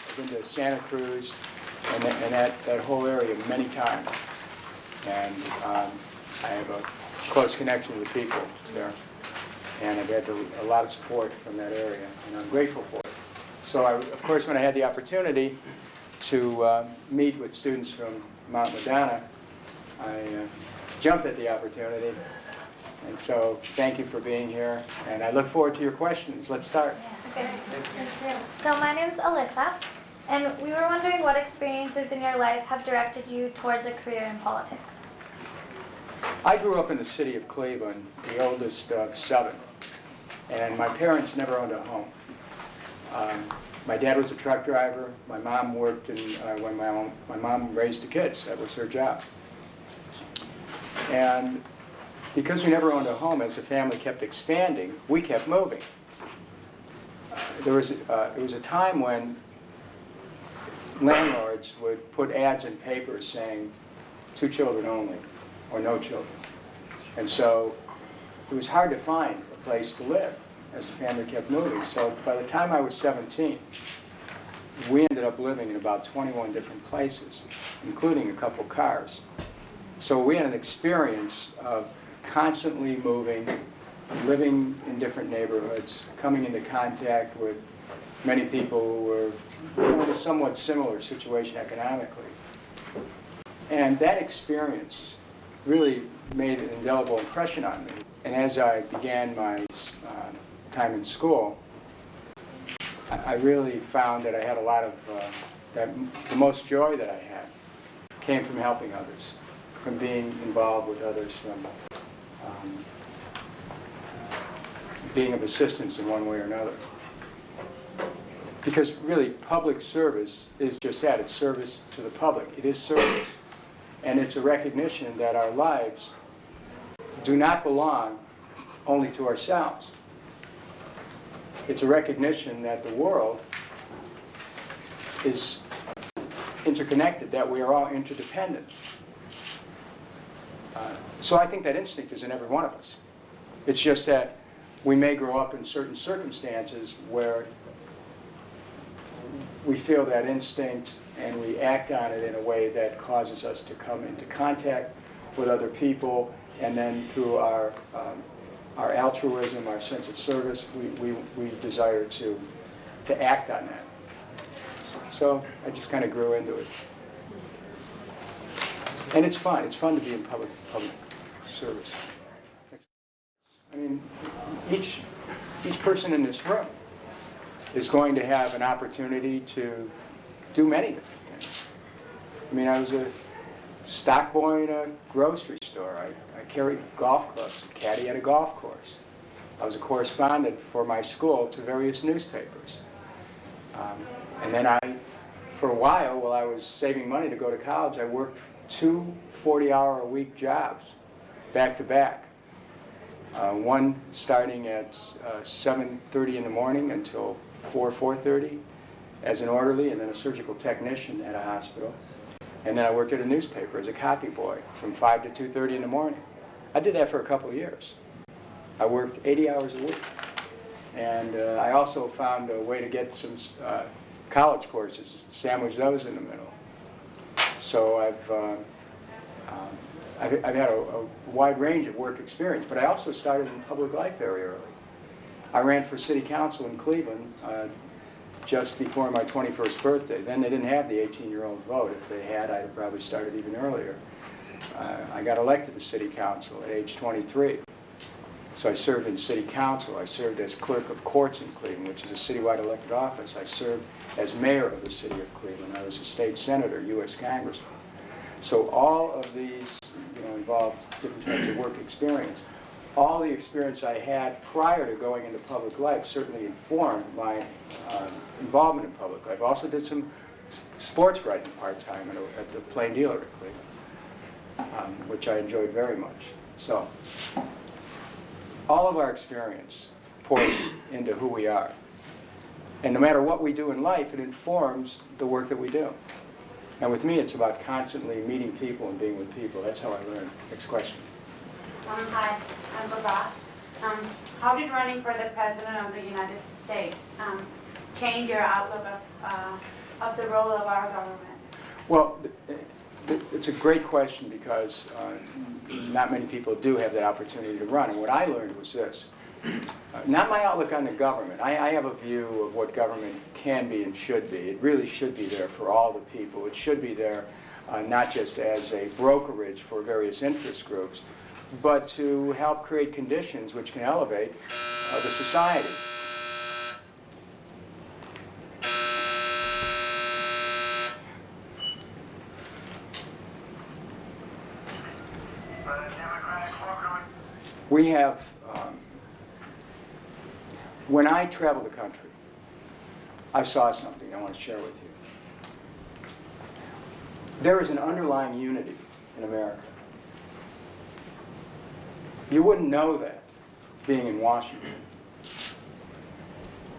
I've been to Santa Cruz and that whole area many times. And I have a close connection with people there. And I've had a lot of support from that area, and I'm grateful for it. So, of course, when I had the opportunity to meet with students from Mount Madonna, I jumped at the opportunity. And so, thank you for being here, and I look forward to your questions. Let's start. Okay. So, my name is Alyssa, and we were wondering what experiences in your life have directed you towards a career in politics. I grew up in the city of Cleveland, the oldest of 7, and my parents never owned a home. My dad was a truck driver. My mom worked when my mom raised the kids. That was her job. And because we never owned a home, as the family kept expanding, we kept moving. There was a time when landlords would put ads in papers saying 2 children only, or no children. And so it was hard to find a place to live as the family kept moving. So by the time I was 17, we ended up living in about 21 different places, including a couple cars. So we had an experience of constantly moving, living in different neighborhoods, coming into contact with many people who were in a somewhat similar situation economically. And that experience really made an indelible impression on me. And as I began my time in school, I really found that I had a lot of, the most joy that I had came from helping others, from being involved with others, from being of assistance in one way or another. Because really, public service is just that, it's service to the public. It is service. And it's a recognition that our lives do not belong only to ourselves. It's a recognition that the world is interconnected, that we are all interdependent. So I think that instinct is in every one of us. It's just that we may grow up in certain circumstances where we feel that instinct and we act on it in a way that causes us to come into contact with other people, and then through our altruism, our sense of service, we desire to act on that. So I just kind of grew into it. And it's fun. It's fun to be in public service. I mean, each person in this room is going to have an opportunity to do many different things. I mean, I was a stock boy in a grocery store. I carried golf clubs, a caddy at a golf course. I was a correspondent for my school to various newspapers. And then for a while I was saving money to go to college, I worked 2 40-hour-a-week jobs, back to back. One starting at 7:30 in the morning until 4:30 as an orderly, and then a surgical technician at a hospital. And then I worked at a newspaper as a copy boy from 5 to 2:30 in the morning. I did that for a couple of years. I worked 80 hours a week. And I also found a way to get some college courses, sandwich those in the middle. So I've had a wide range of work experience, but I also started in public life very early. I ran for city council in Cleveland just before my 21st birthday. Then they didn't have the 18-year-old vote. If they had, I'd have probably started even earlier. I got elected to city council at age 23. So I served in city council. I served as clerk of courts in Cleveland, which is a citywide elected office. I served as mayor of the city of Cleveland. I was a state senator, U.S. Congressman. So all of these, involved different types of work experience. All the experience I had prior to going into public life certainly informed my involvement in public life. I also did some sports writing part-time at the Plain Dealer at Cleveland, which I enjoyed very much. So all of our experience pours into who we are. And no matter what we do in life, it informs the work that we do. And with me, it's about constantly meeting people and being with people. That's how I learn. Next question. Hi, I'm Barbara. How did running for the President of the United States change your outlook of of the role of our government? Well, it's a great question because not many people do have that opportunity to run. And what I learned was this. Not my outlook on the government. I have a view of what government can be and should be. It really should be there for all the people. It should be there not just as a brokerage for various interest groups, but to help create conditions which can elevate the society. We have, when I travel the country, I saw something I want to share with you. There is an underlying unity in America. You wouldn't know that being in Washington.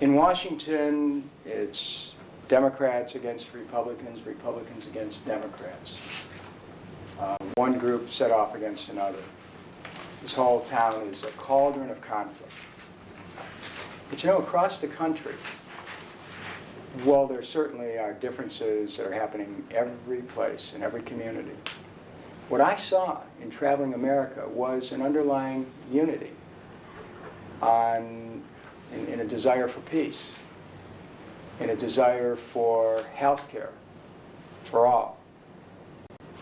In Washington, it's Democrats against Republicans, Republicans against Democrats. One group set off against another. This whole town is a cauldron of conflict. But you know, across the country, while there certainly are differences that are happening every place, in every community, what I saw in traveling America was an underlying unity in a desire for peace, in a desire for health care for all,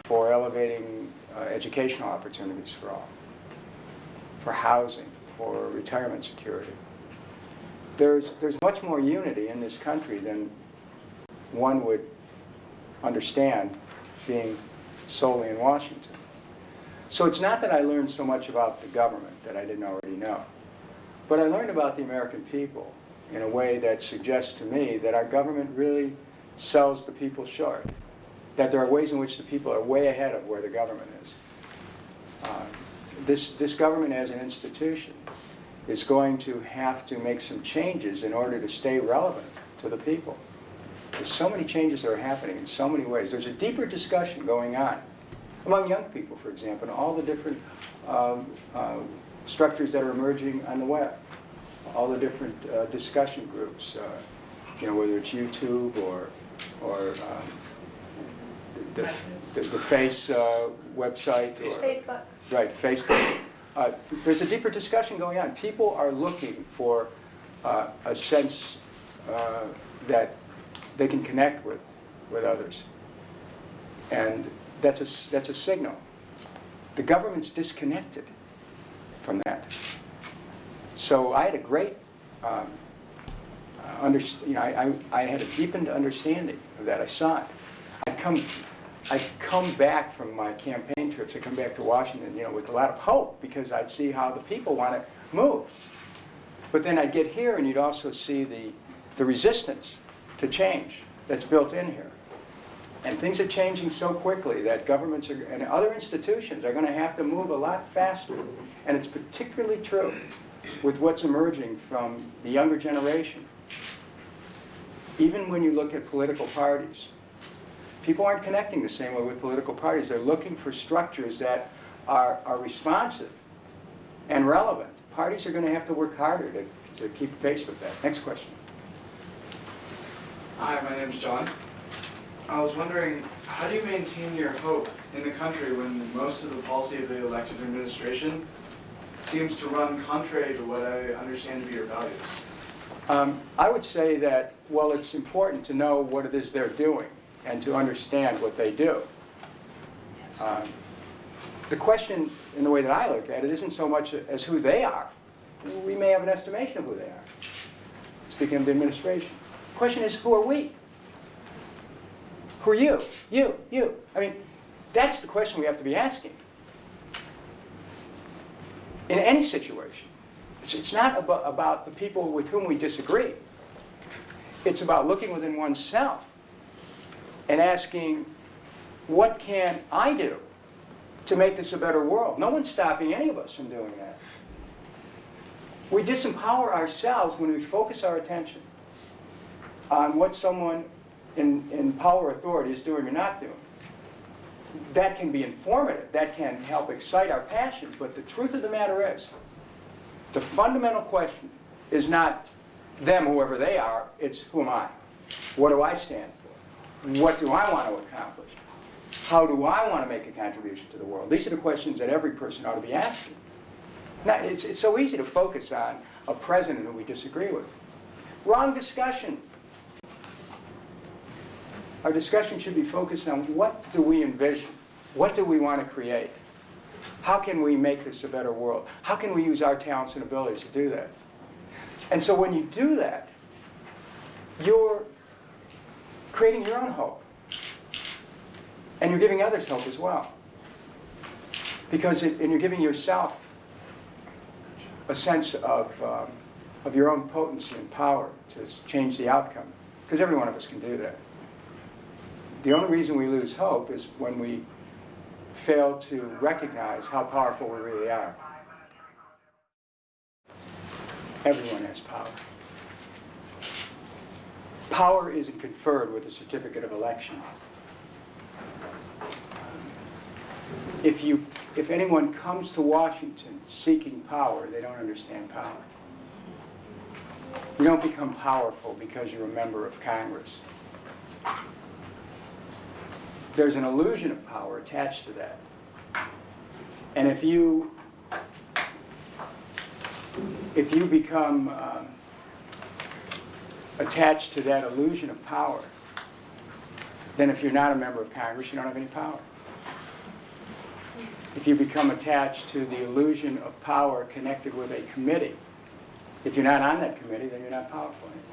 for elevating educational opportunities for all, for housing, for retirement security. There's much more unity in this country than one would understand being solely in Washington. So it's not that I learned so much about the government that I didn't already know, but I learned about the American people in a way that suggests to me that our government really sells the people short, that there are ways in which the people are way ahead of where the government is. This government as an institution is going to have to make some changes in order to stay relevant to the people. There's so many changes that are happening in so many ways. There's a deeper discussion going on among young people, for example, and all the different structures that are emerging on the web, all the different discussion groups, whether it's YouTube or the Face website. Or, Facebook. Right, Facebook. There's a deeper discussion going on. People are looking for a sense that they can connect with others. And that's a signal. The government's disconnected from that. So I had a great, I had a deepened understanding of that. I saw it. I'd come back from my campaign trips. I'd come back to Washington, with a lot of hope because I'd see how the people want to move. But then I'd get here and you'd also see the resistance to change that's built in here. And things are changing so quickly that governments and other institutions are going to have to move a lot faster. And it's particularly true with what's emerging from the younger generation. Even when you look at political parties, people aren't connecting the same way with political parties. They're looking for structures that are responsive and relevant. Parties are going to have to work harder to keep pace with that. Next question. Hi, my name's John. I was wondering, how do you maintain your hope in the country when most of the policy of the elected administration seems to run contrary to what I understand to be your values? I would say that, well, it's important to know what it is they're doing and to understand what they do. The question, in the way that I look at it, isn't so much as who they are. We may have an estimation of who they are, speaking of the administration. The question is, who are we? Who are you? You. I mean, that's the question we have to be asking. In any situation. It's not about the people with whom we disagree. It's about looking within oneself and asking, what can I do to make this a better world? No one's stopping any of us from doing that. We disempower ourselves when we focus our attention on what someone in power authority is doing or not doing. That can be informative. That can help excite our passions. But the truth of the matter is, the fundamental question is not them, whoever they are. It's who am I? What do I stand for? what do I want to accomplish? How do I want to make a contribution to the world? These are the questions that every person ought to be asking. Now, it's so easy to focus on a president who we disagree with. Wrong discussion. Our discussion should be focused on what do we envision? What do we want to create? How can we make this a better world? How can we use our talents and abilities to do that? And so when you do that, you're creating your own hope. And you're giving others hope as well. And you're giving yourself a sense of your own potency and power to change the outcome. Because every one of us can do that. The only reason we lose hope is when we fail to recognize how powerful we really are. Everyone has power. Power isn't conferred with a certificate of election. If anyone comes to Washington seeking power, they don't understand power. You don't become powerful because you're a member of Congress. There's an illusion of power attached to that. And if you become attached to that illusion of power, then if you're not a member of Congress, you don't have any power. If you become attached to the illusion of power connected with a committee, if you're not on that committee, then you're not powerful anymore.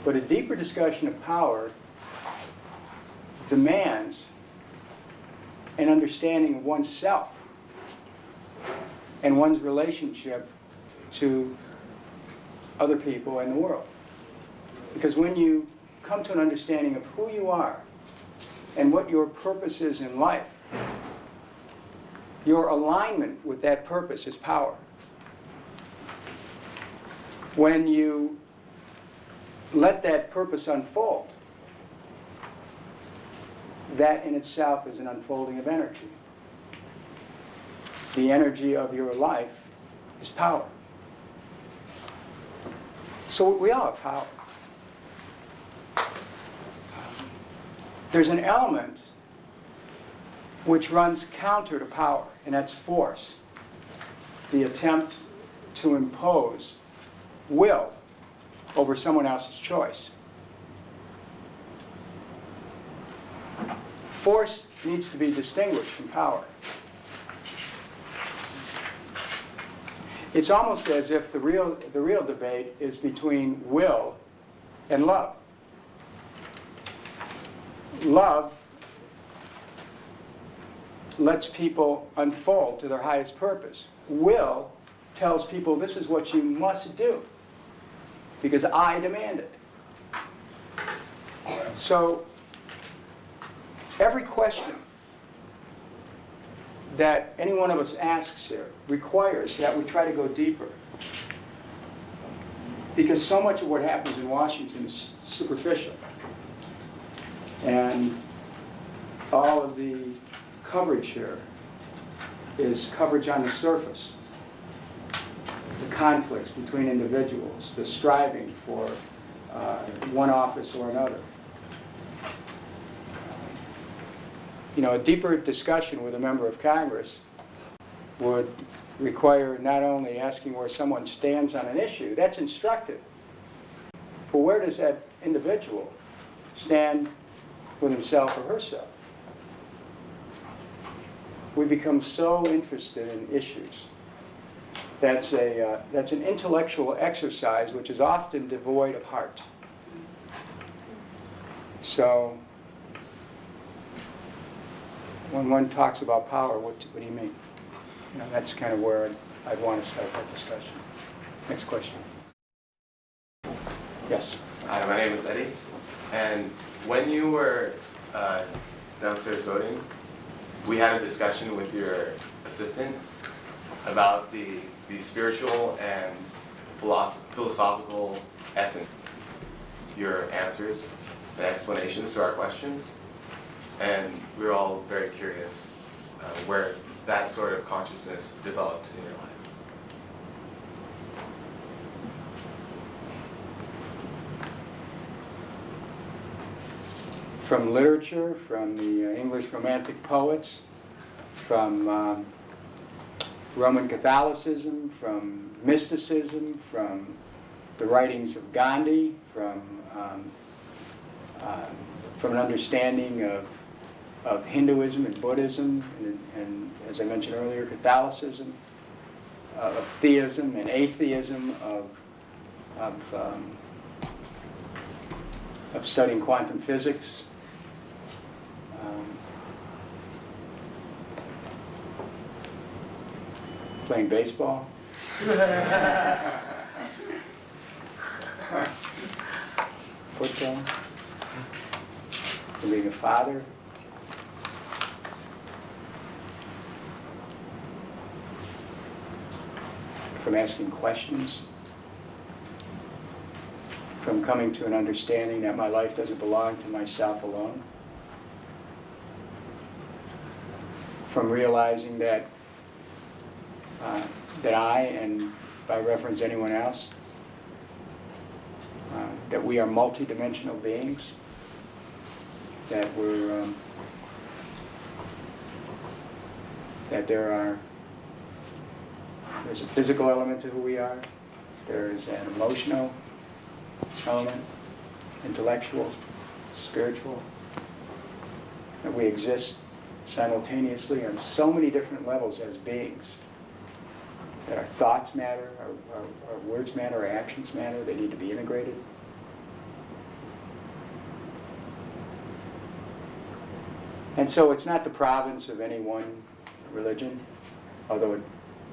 But a deeper discussion of power demands an understanding of oneself and one's relationship to other people and the world. Because when you come to an understanding of who you are and what your purpose is in life, your alignment with that purpose is power. When you let that purpose unfold, that in itself is an unfolding of energy. The energy of your life is power. So we all have power. There's an element which runs counter to power, and that's force. The attempt to impose will over someone else's choice. Force needs to be distinguished from power. It's almost as if the real debate is between will and love. Love lets people unfold to their highest purpose. Will tells people this is what you must do because I demand it. So every question that any one of us asks here requires that we try to go deeper. Because so much of what happens in Washington is superficial. And all of the coverage here is coverage on the surface. The conflicts between individuals, the striving for one office or another. You know, a deeper discussion with a member of Congress would require not only asking where someone stands on an issue, that's instructive, but where does that individual stand with himself or herself? We become so interested in issues. That's an intellectual exercise which is often devoid of heart. So, when one talks about power, what do you mean? You know, that's kind of where I'd want to start that discussion. Next question. Yes. Hi, my name is Eddie. And when you were downstairs voting, we had a discussion with your assistant about the spiritual and philosophical essence, your answers, the explanations to our questions. And we were all very curious where that sort of consciousness developed in your life. from literature, from the English Romantic poets, from Roman Catholicism, from mysticism, from the writings of Gandhi, from an understanding of Hinduism and Buddhism, and as I mentioned earlier, Catholicism, of theism and atheism, of studying quantum physics. Playing baseball. Football. From being a father. From asking questions. From coming to an understanding that my life doesn't belong to myself alone. From realizing that I, and by reference anyone else, that we are multidimensional beings, that there's a physical element to who we are, there's an emotional element, intellectual, spiritual, that we exist simultaneously on so many different levels as beings. That our thoughts matter, our words matter, our actions matter, they need to be integrated. And so it's not the province of any one religion, although it,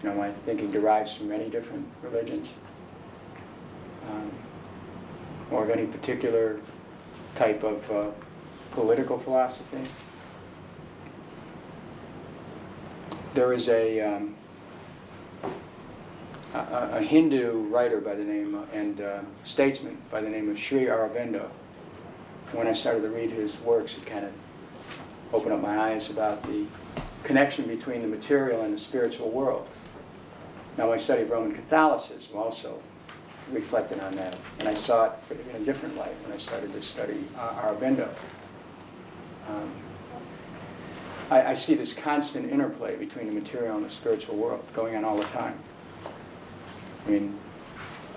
my thinking derives from many different religions, or of any particular type of political philosophy. There is a Hindu writer by the name and statesman by the name of Sri Aurobindo. When I started to read his works, it kind of opened up my eyes about the connection between the material and the spiritual world. Now, my study of Roman Catholicism also reflected on that, and I saw it in a different light when I started to study Aurobindo. I see this constant interplay between the material and the spiritual world going on all the time. I mean,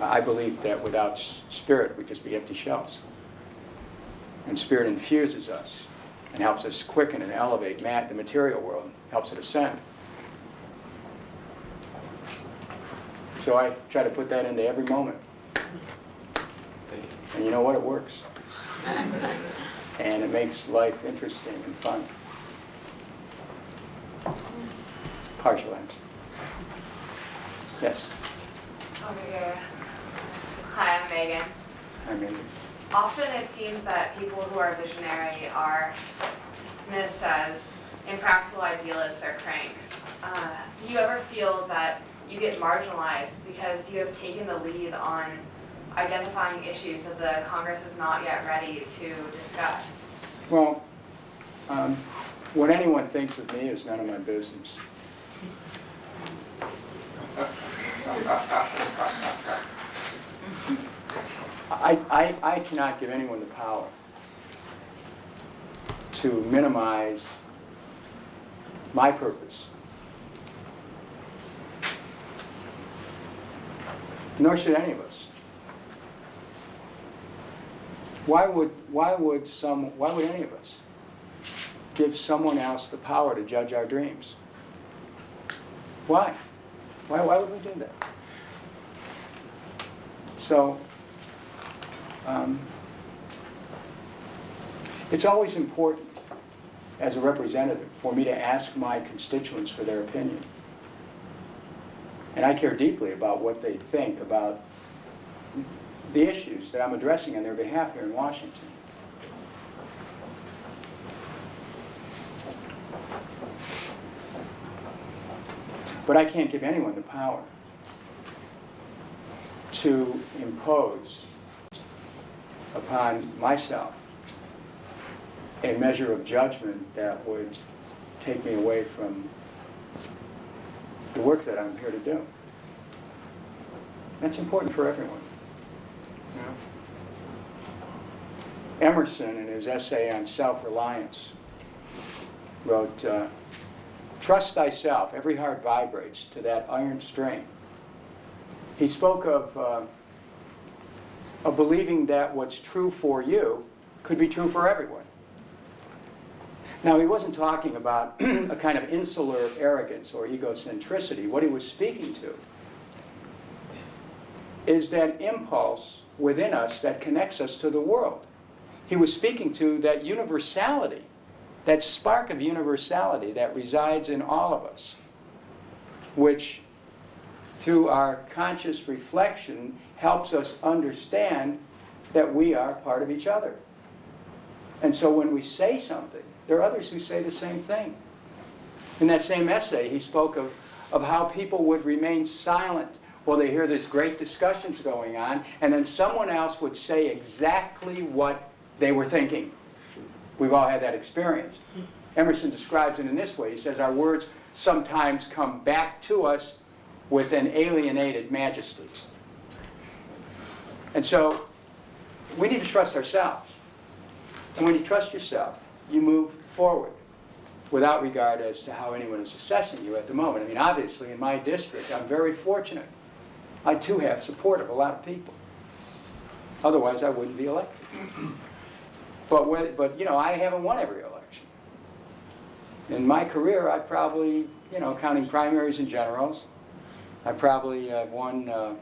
I believe that without spirit, we'd just be empty shells. And spirit infuses us and helps us quicken and elevate the material world, helps it ascend. So I try to put that into every moment. And you know what? It works. And it makes life interesting and fun. It's a partial answer. Yes? Over here. Hi, I'm Megan. I mean, Often it seems that people who are visionary are dismissed as impractical idealists or cranks. Do you ever feel that you get marginalized because you have taken the lead on identifying issues that the Congress is not yet ready to discuss? well, what anyone thinks of me is none of my business. I cannot give anyone the power to minimize my purpose. Nor should any of us. Why would any of us give someone else the power to judge our dreams? Why? Why would we do that? So, it's always important as a representative for me to ask my constituents for their opinion. And I care deeply about what they think about the issues that I'm addressing on their behalf here in Washington. But I can't give anyone the power to impose upon myself a measure of judgment that would take me away from the work that I'm here to do. That's important for everyone. You know? Emerson, in his essay on self-reliance, wrote, "Trust thyself, every heart vibrates to that iron string." He spoke of believing that what's true for you could be true for everyone. Now, he wasn't talking about a kind of insular arrogance or egocentricity. What he was speaking to is that impulse within us that connects us to the world. He was speaking to that universality, that spark of universality that resides in all of us, which through our conscious reflection helps us understand that we are part of each other. And so when we say something, there are others who say the same thing. In that same essay, he spoke of how people would remain silent while they hear these great discussions going on, and then someone else would say exactly what they were thinking. We've all had that experience. Emerson describes it in this way. He says, our words sometimes come back to us with an alienated majesty. And so we need to trust ourselves. And when you trust yourself, you move forward without regard as to how anyone is assessing you at the moment. I mean, obviously, in my district, I'm very fortunate. I, too, have support of a lot of people. Otherwise, I wouldn't be elected. But you know, I haven't won every election. In my career, I probably, you know, counting primaries and generals, I probably won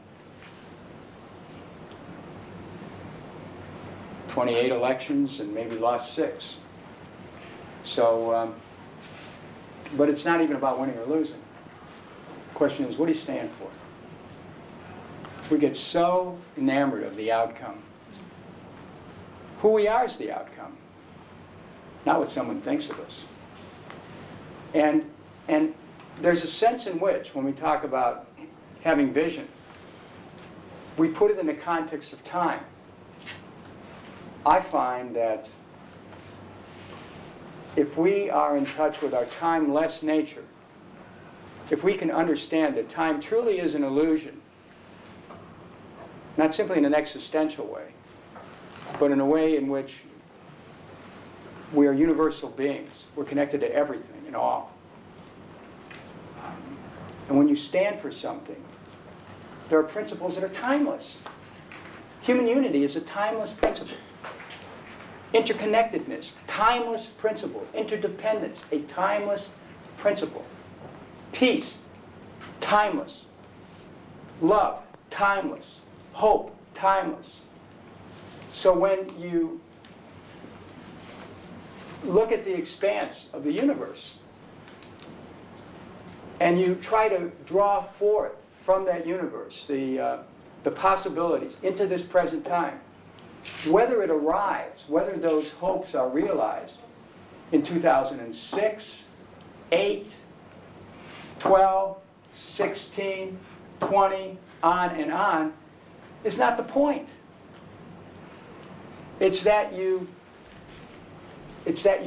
28 elections and maybe lost 6. So, but it's not even about winning or losing. The question is, what do you stand for? We get so enamored of the outcome. Who we are is the outcome, not what someone thinks of us. And there's a sense in which, when we talk about having vision, we put it in the context of time. I find that if we are in touch with our timeless nature, if we can understand that time truly is an illusion, not simply in an existential way, but in a way in which we are universal beings. We're connected to everything and all. And when you stand for something, there are principles that are timeless. Human unity is a timeless principle. Interconnectedness, timeless principle. Interdependence, a timeless principle. Peace, timeless. Love, timeless. Hope, timeless. So when you look at the expanse of the universe and you try to draw forth from that universe the possibilities into this present time, whether it arrives, whether those hopes are realized in 2006, 8, 12, 16, 20, on and on, is not the point. It's that you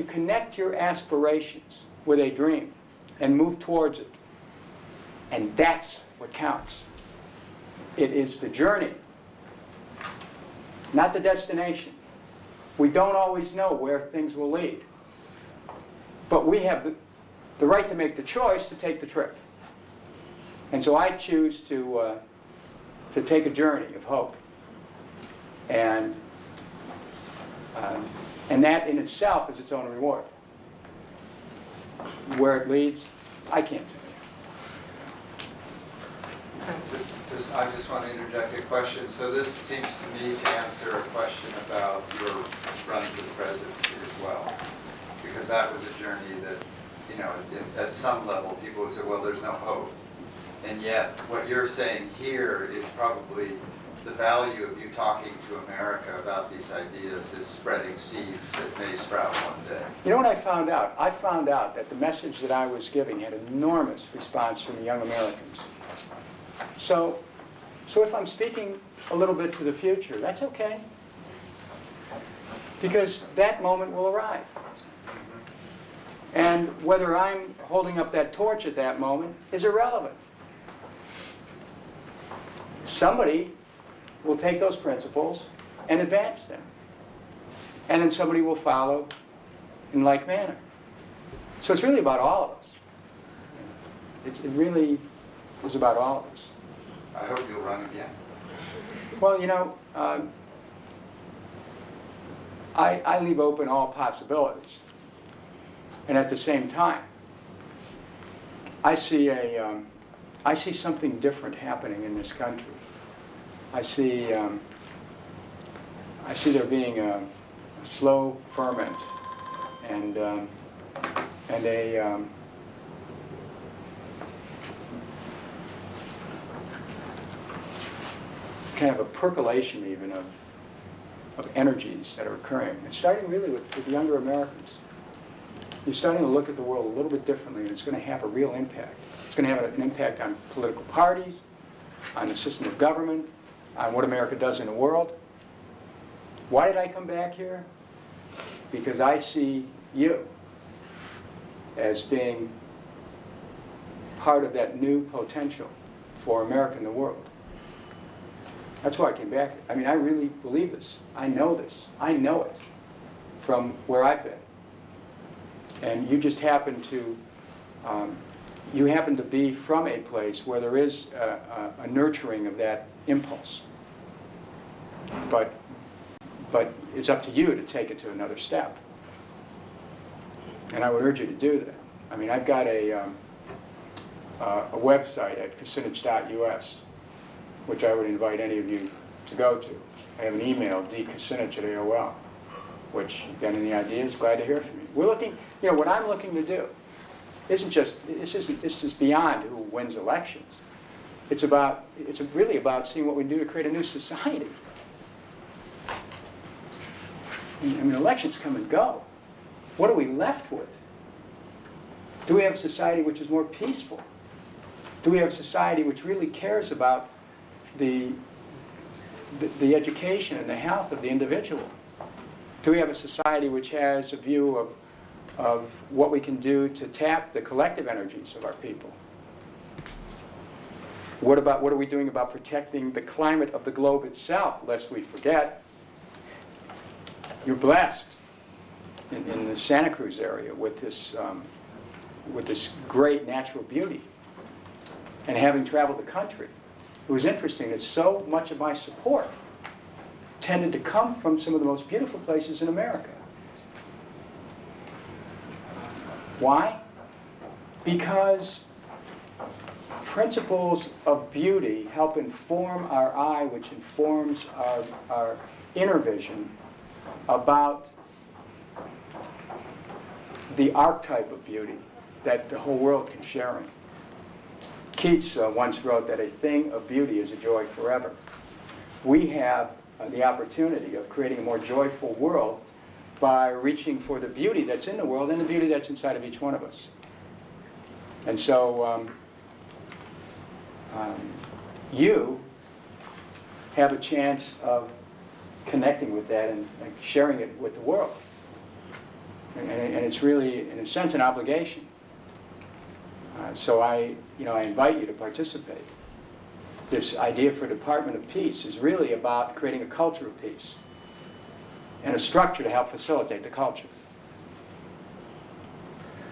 connect your aspirations with a dream and move towards it. And that's what counts. It is the journey, not the destination. We don't always know where things will lead. But we have the right to make the choice to take the trip. And so I choose to take a journey of hope. And that in itself is its own reward. Where it leads, I can't tell you. I just want to interject a question. So this seems to me to answer a question about your run for the presidency as well. Because that was a journey that, you know, at some level people would say, well, there's no hope. And yet what you're saying here is probably the value of you talking to America about these ideas is spreading seeds that may sprout one day. You know what I found out? I found out that the message that I was giving had enormous response from young Americans. So if I'm speaking a little bit to the future, that's okay. Because that moment will arrive. And whether I'm holding up that torch at that moment is irrelevant. Somebody will take those principles and advance them. and then somebody will follow in like manner. So it's really about all of us. It really is about all of us. I hope you'll run again. Well, you know, I leave open all possibilities. And at the same time, I see something different happening in this country. I see there being a slow ferment and a kind of a percolation even of energies that are occurring. It's starting really with younger Americans. You're starting to look at the world a little bit differently, and it's going to have a real impact. It's going to have an impact on political parties, on the system of government, on what America does in the world. Why did I come back here? Because I see you as being part of that new potential for America in the world. That's why I came back. I mean, I really believe this. I know this. I know it from where I've been. And you just happen to, be from a place where there is a nurturing of that impulse. But it's up to you to take it to another step. And I would urge you to do that. I mean, I've got a website at kucinich.us, which I would invite any of you to go to. I have an email, dkucinich@AOL, which, if you've got any ideas, glad to hear from you. We're looking, you know, what I'm looking to do this is beyond who wins elections. It's really about seeing what we can do to create a new society. I mean, elections come and go. What are we left with? Do we have a society which is more peaceful? Do we have a society which really cares about the education and the health of the individual? Do we have a society which has a view of what we can do to tap the collective energies of our people? What are we doing about protecting the climate of the globe itself, lest we forget? You're blessed in the Santa Cruz area with this great natural beauty. And having traveled the country, it was interesting that so much of my support tended to come from some of the most beautiful places in America. Why? Because principles of beauty help inform our eye, which informs our inner vision about the archetype of beauty that the whole world can share in. Keats once wrote that a thing of beauty is a joy forever. We have the opportunity of creating a more joyful world by reaching for the beauty that's in the world and the beauty that's inside of each one of us. And so you have a chance of connecting with that and sharing it with the world. And it's really, in a sense, an obligation. So I invite you to participate. This idea for Department of Peace is really about creating a culture of peace and a structure to help facilitate the culture.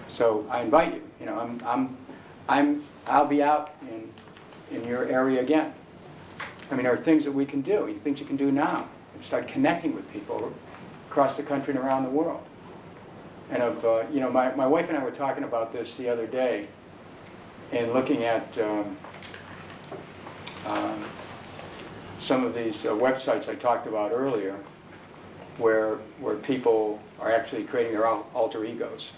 So I invite you. You know, I'll be out in your area again. I mean, there are things that we can do, things you can do now, and start connecting with people across the country and around the world. And my wife and I were talking about this the other day, and looking at some of these websites I talked about earlier, where people are actually creating their own alter egos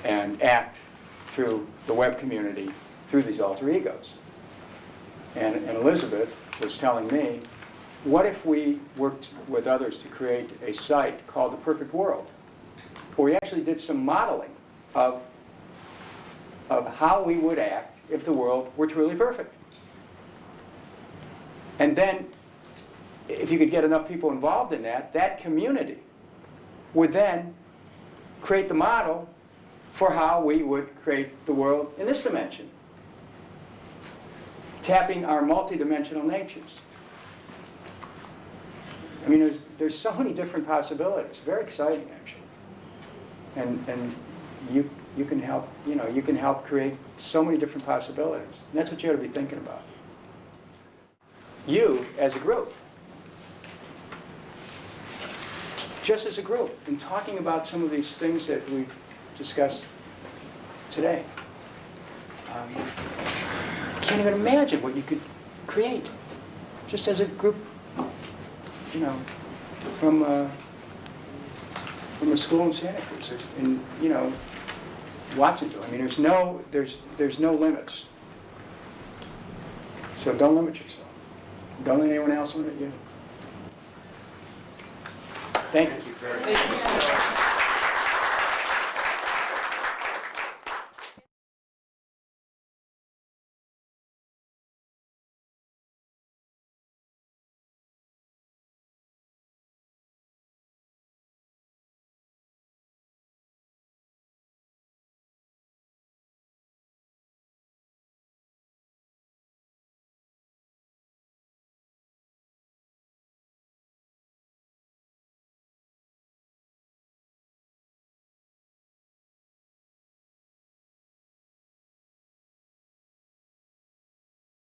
and act through the web community through these alter egos. And Elizabeth was telling me, what if we worked with others to create a site called The Perfect World, where we actually did some modeling of how we would act if the world were truly perfect. And then, if you could get enough people involved in that community would then create the model for how we would create the world in this dimension, tapping our multidimensional natures. mean, there's so many different possibilities. Very exciting, actually. And you can help, you can help create so many different possibilities. And that's what you ought to be thinking about. You, as a group, just as a group, in talking about some of these things that we've discussed today. Can't even imagine what you could create, just as a group, from a school in Santa Cruz, and Watsonville. I mean, there's no limits. So don't limit yourself. Don't let anyone else limit you. Thank you. Thank you so much.